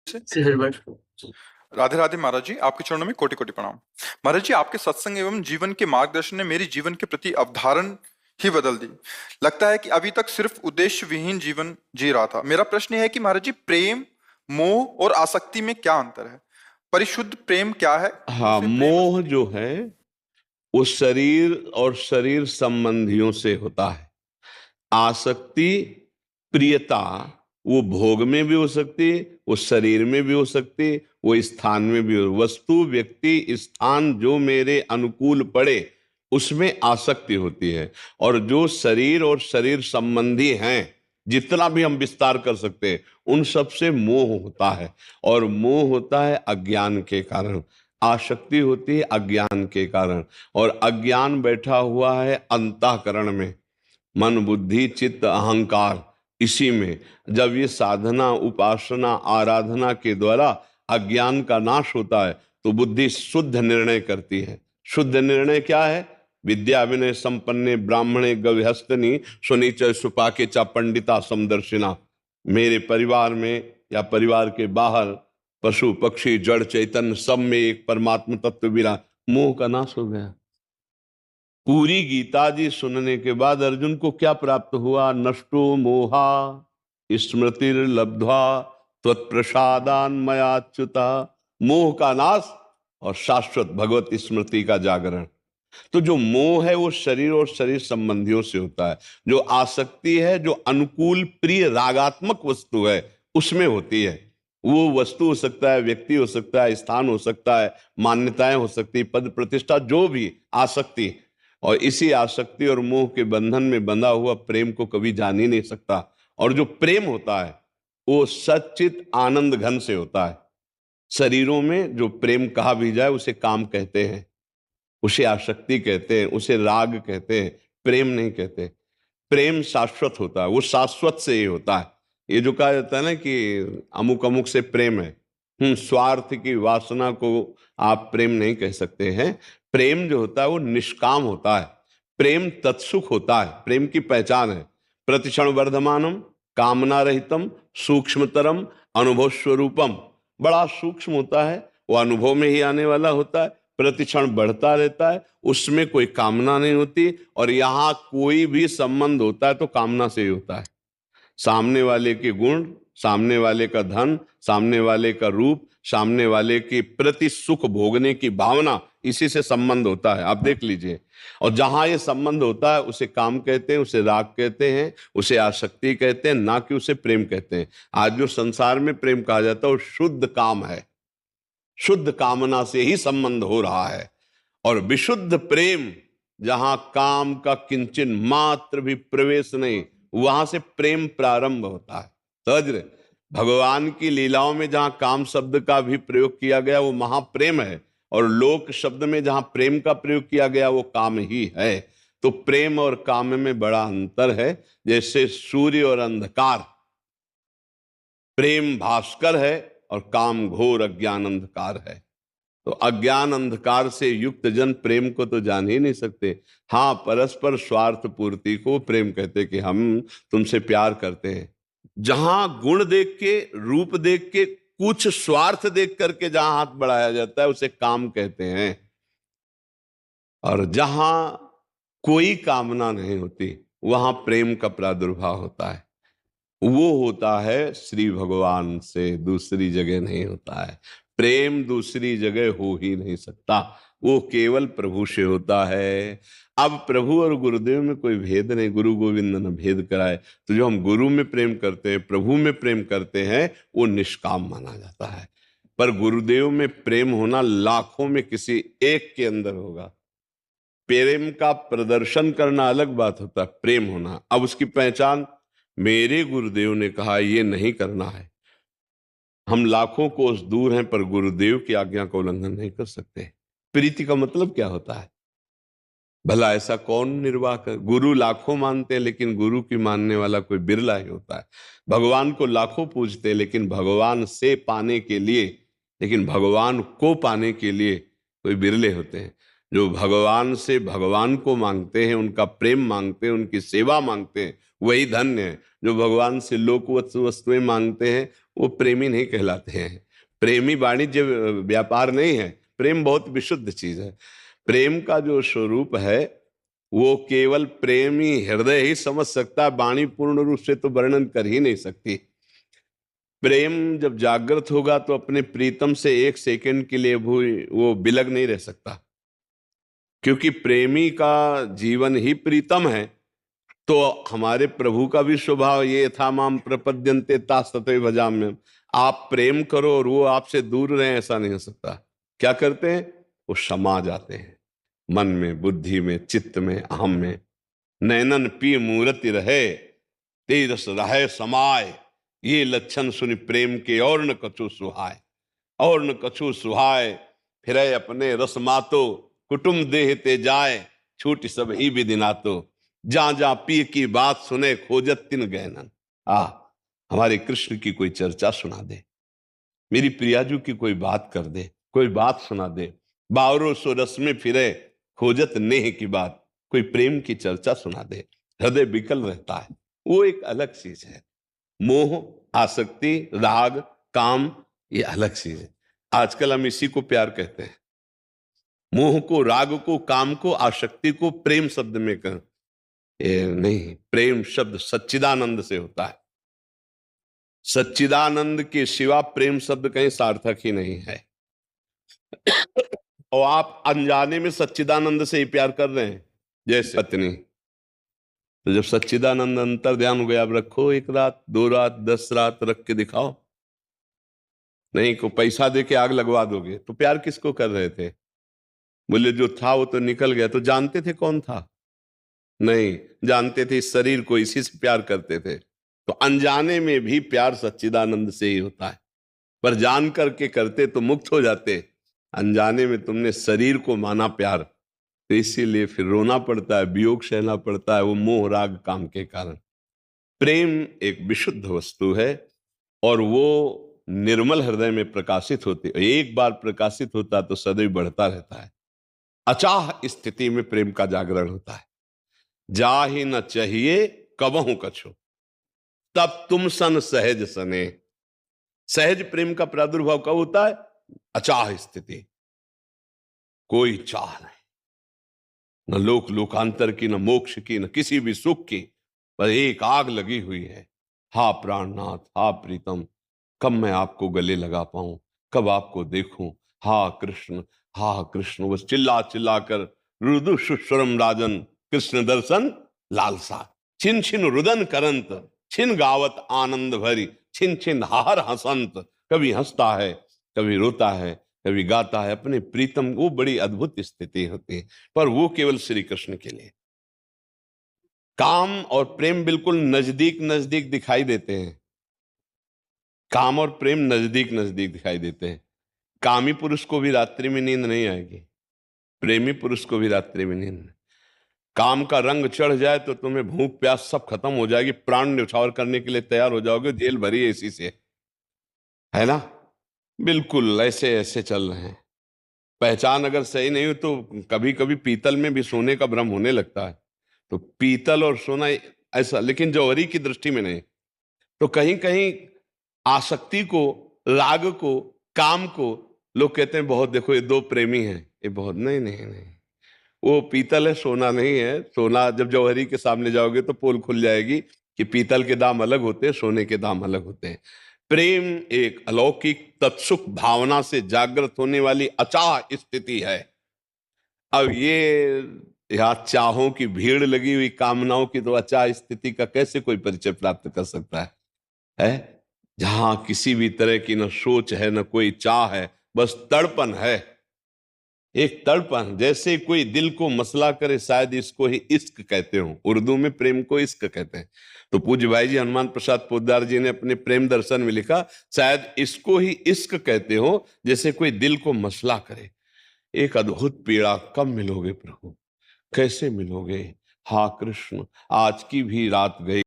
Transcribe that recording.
से हरिवंश। राधे राधे महाराज जी, आपके चरणों में कोटि कोटि प्रणाम। महाराज जी, आपके सत्संग एवं जीवन के मार्गदर्शन ने मेरी जीवन के प्रति अवधारण ही बदल दी। लगता है कि अभी तक सिर्फ उद्देश्य विहीन जीवन जी रहा था। मेरा प्रश्न यह है कि महाराज जी, प्रेम, मोह और आसक्ति में क्या अंतर है? परिशुद्ध प्रेम क्या है? हाँ, मोह जो है वो शरीर और शरीर संबंधियों से होता है। आसक्ति, प्रियता, वो भोग में भी हो सकती है, वो शरीर में भी हो सकती है, वो स्थान में भी हो। वस्तु, व्यक्ति, स्थान जो मेरे अनुकूल पड़े उसमें आसक्ति होती है। और जो शरीर और शरीर संबंधी हैं, जितना भी हम विस्तार कर सकते हैं, उन सब से मोह होता है। और मोह होता है अज्ञान के कारण, आसक्ति होती है अज्ञान के कारण। और अज्ञान बैठा हुआ है अंतःकरण में, मन, बुद्धि, चित्त, अहंकार, इसी में। जब ये साधना, उपासना, आराधना के द्वारा अज्ञान का नाश होता है तो बुद्धि शुद्ध निर्णय करती है। शुद्ध निर्णय क्या है? विद्या विनय संपन्ने ब्राह्मणे गविहस्तनी सुनीच सुपाके चा पंडिता समदर्शिना। मेरे परिवार में या परिवार के बाहर पशु पक्षी जड़ चैतन्य सब में एक परमात्मा तत्व विरा। मोह का नाश हो गया। पूरी गीता जी सुनने के बाद अर्जुन को क्या प्राप्त हुआ? नष्टो मोहा स्मृतिर्लब्ध्वा त्वत्प्रसादान मयाच्युता। मोह का नाश और शाश्वत भगवत स्मृति का जागरण। तो जो मोह है वो शरीर और शरीर संबंधियों से होता है। जो आसक्ति है, जो अनुकूल प्रिय रागात्मक वस्तु है, उसमें होती है। वो वस्तु हो सकता है, व्यक्ति हो सकता है, स्थान हो सकता है, मान्यताएं हो सकती, पद प्रतिष्ठा, जो भी आसक्ति। और इसी आसक्ति और मोह के बंधन में बंधा हुआ प्रेम को कभी जान ही नहीं सकता। और जो प्रेम होता है वो सच्चित आनंद घन से होता है। शरीरों में जो प्रेम कहा भी जाए उसे काम कहते हैं, उसे आसक्ति कहते हैं, उसे राग कहते हैं, प्रेम नहीं कहते। प्रेम शाश्वत होता है, वो शाश्वत से ही होता है। ये जो कहा जाता है ना कि अमुक अमुक से प्रेम है, स्वार्थ की वासना को आप प्रेम नहीं कह सकते हैं। प्रेम जो होता है वो निष्काम होता है। प्रेम तत्सुख होता है। प्रेम की पहचान है प्रतिक्षण वर्धमानम, कामना रहितम, सूक्ष्मतरम, अनुभव स्वरूपम। बड़ा सूक्ष्म होता है, वो अनुभव में ही आने वाला होता है, प्रतिक्षण बढ़ता रहता है, उसमें कोई कामना नहीं होती। और यहाँ कोई भी संबंध होता है तो कामना से ही होता है। सामने वाले के गुण, सामने वाले का धन, सामने वाले का रूप, सामने वाले के प्रति सुख भोगने की भावना, इसी से संबंध होता है। आप देख लीजिए। और जहां ये संबंध होता है उसे काम कहते हैं, उसे राग कहते हैं, उसे आसक्ति कहते हैं, ना कि उसे प्रेम कहते हैं। आज जो संसार में प्रेम कहा जाता है वो शुद्ध काम है, शुद्ध कामना से ही संबंध हो रहा है। और विशुद्ध प्रेम, जहां काम का किंचन मात्र भी प्रवेश नहीं, वहां से प्रेम प्रारंभ होता है। समझ रहे? भगवान की लीलाओं में जहां काम शब्द का भी प्रयोग किया गया वो महाप्रेम है, और लोक शब्द में जहां प्रेम का प्रयोग किया गया वो काम ही है। तो प्रेम और काम में बड़ा अंतर है। जैसे सूर्य और अंधकार, प्रेम भास्कर है और काम घोर अज्ञान अंधकार है। तो अज्ञान अंधकार से युक्त जन प्रेम को तो जान ही नहीं सकते। हाँ, परस्पर स्वार्थ पूर्ति को प्रेम कहते कि हम तुमसे प्यार करते हैं। जहां गुण देख के, रूप देख के, कुछ स्वार्थ देख करके जहां हाथ बढ़ाया जाता है उसे काम कहते हैं। और जहां कोई कामना नहीं होती वहां प्रेम का प्रादुर्भाव होता है। वो होता है श्री भगवान से, दूसरी जगह नहीं होता है। प्रेम दूसरी जगह हो ही नहीं सकता, वो केवल प्रभु से होता है। अब प्रभु और गुरुदेव में कोई भेद नहीं, गुरु गोविंद ने भेद कराए। तो जो हम गुरु में प्रेम करते हैं, प्रभु में प्रेम करते हैं, वो निष्काम माना जाता है। पर गुरुदेव में प्रेम होना लाखों में किसी एक के अंदर होगा। प्रेम का प्रदर्शन करना अलग बात होता है, प्रेम होना। अब उसकी पहचान, मेरे गुरुदेव ने कहा ये नहीं करना है। हम लाखों कोस दूर हैं पर गुरुदेव की आज्ञा का उल्लंघन नहीं कर सकते। प्रीति का मतलब क्या होता है? भला ऐसा कौन निर्वाह कर? गुरु लाखों मानते हैं लेकिन गुरु की मानने वाला कोई बिरला ही होता है। भगवान को लाखों पूजते हैं लेकिन भगवान से पाने के लिए, लेकिन भगवान को पाने के लिए कोई बिरले होते हैं। जो भगवान से भगवान को मांगते हैं, उनका प्रेम मांगते हैं, उनकी सेवा मांगते हैं, वही धन्य है जो भगवान से लोक वस्तुएं मांगते हैं, वो प्रेमी नहीं कहलाते हैं। प्रेमी वाणिज्य व्यापार नहीं है, प्रेम बहुत विशुद्ध चीज है। प्रेम का जो स्वरूप है वो केवल प्रेमी हृदय ही समझ सकता है, वाणी पूर्ण रूप से तो वर्णन कर ही नहीं सकती। प्रेम जब जागृत होगा तो अपने प्रीतम से एक सेकंड के लिए वो बिलग नहीं रह सकता, क्योंकि प्रेमी का जीवन ही प्रीतम है। तो हमारे प्रभु का भी स्वभाव ये था, माम प्रपद्यन्ते तास्तते भजाम्यहम्। आप प्रेम करो और वो आपसे दूर रहे, ऐसा नहीं हो सकता। क्या करते हैं? वो समा जाते हैं मन में, बुद्धि में, चित्त में, अहम में। नैनन पी मूर्ति रहे, तेजस रहे समाय, ये लक्षण सुनि प्रेम के और न कछु सुहाय। और न कछु सुहाय फिरे अपने रस मातो, कुटुम देह ते जाए, छूट सब ही विदिनातो। जा जा पी की बात सुने, खोजत तिन गहनन। हमारे कृष्ण की कोई चर्चा सुना दे, मेरी प्रियाजू की कोई बात कर दे, कोई बात सुना दे। बावरो सो रस में फिरे, खोजत नेह की बात, कोई प्रेम की चर्चा सुना दे, हृदय विकल रहता है। वो एक अलग चीज है। मोह, आसक्ति, राग, काम, ये अलग चीज है। आजकल हम इसी को प्यार कहते हैं। मोह को, राग को, काम को, आसक्ति को प्रेम शब्द में कर नहीं, प्रेम शब्द सच्चिदानंद से होता है। सच्चिदानंद के सिवा प्रेम शब्द कहीं सार्थक ही नहीं है। और आप अनजाने में सच्चिदानंद से ही प्यार कर रहे हैं, जैसे पत्नी। तो जब सच्चिदानंद अंतर ध्यान हो गया, अब रखो 1 रात, 2 रात, 10 रात रख के दिखाओ। नहीं को पैसा दे के आग लगवा दोगे। तो प्यार किसको कर रहे थे? बोले जो था वो तो निकल गया। तो जानते थे कौन था? नहीं जानते थे, इस शरीर को, इसी से प्यार करते थे। तो अनजाने में भी प्यार सच्चिदानंद से ही होता है, पर जान करके करते तो मुक्त हो जाते। अनजाने में तुमने शरीर को माना प्यार, तो इसीलिए फिर रोना पड़ता है, वियोग सहना पड़ता है, वो मोह राग काम के कारण। प्रेम एक विशुद्ध वस्तु है और वो निर्मल हृदय में प्रकाशित होती है। एक बार प्रकाशित होता तो सदैव बढ़ता रहता है। अचाह स्थिति में प्रेम का जागरण होता है। जा ही न चाहिए कबहू कछु, तब तुम सन सहज सने। सहज प्रेम का प्रादुर्भाव कब होता है? अचाह स्थिति, कोई चाह नहीं, न लोक लोकांतर की, न मोक्ष की, न किसी भी सुख की, पर एक आग लगी हुई है। हा प्राणनाथ, हा प्रीतम, कब मैं आपको गले लगा पाऊं, कब आपको देखूं। हा कृष्ण, हा कृष्ण, बस चिल्ला चिल्ला कर रुदु सुस्वरम राजन, कृष्ण दर्शन लालसा। छिन छिन रुदन करंत, छिन गावत आनंद भरी, छिन छिन हार हसंत। कभी हंसता है, कभी रोता है, कभी गाता है अपने प्रीतम। वो बड़ी अद्भुत स्थिति होती है, पर वो केवल श्री कृष्ण के लिए। काम और प्रेम बिल्कुल नजदीक नजदीक दिखाई देते हैं। काम और प्रेम नजदीक नजदीक दिखाई देते हैं। कामी पुरुष को भी रात्रि में नींद नहीं आएगी, प्रेमी पुरुष को भी रात्रि में नींद नहीं। काम का रंग चढ़ जाए तो तुम्हें भूख प्यास सब खत्म हो जाएगी, प्राण न्यौछावर करने के लिए तैयार हो जाओगे, जेल भरी है इसी से, है ना? बिल्कुल ऐसे ऐसे चल रहे हैं। पहचान अगर सही नहीं हो तो कभी कभी पीतल में भी सोने का भ्रम होने लगता है। तो पीतल और सोना ऐसा, लेकिन जौहरी की दृष्टि में नहीं। तो कहीं कहीं आसक्ति को, राग को, काम को लोग कहते हैं बहुत, देखो ये 2 प्रेमी हैं, ये बहुत। नहीं नहीं नहीं, वो पीतल है, सोना नहीं है। सोना जब जौहरी के सामने जाओगे तो पोल खुल जाएगी कि पीतल के दाम अलग होते हैं, सोने के दाम अलग होते हैं। प्रेम एक अलौकिक तत्सुख भावना से जागृत होने वाली अचाह स्थिति है। अब ये यहाँ चाहों की भीड़ लगी हुई, कामनाओं की, तो अचाह स्थिति का कैसे कोई परिचय प्राप्त कर सकता है? जहां किसी भी तरह की न सोच है, न कोई चाह है, बस तड़पन है। एक तड़पन, जैसे कोई दिल को मसला करे, शायद इसको ही इश्क कहते हो। उर्दू में प्रेम को इश्क कहते हैं। तो पूज्य भाई जी हनुमान प्रसाद पोद्दार जी ने अपने प्रेम दर्शन में लिखा, शायद इसको ही इश्क कहते हो, जैसे कोई दिल को मसला करे। एक अद्भुत पीड़ा, कब मिलोगे प्रभु, कैसे मिलोगे? हा कृष्ण, आज की भी रात गई।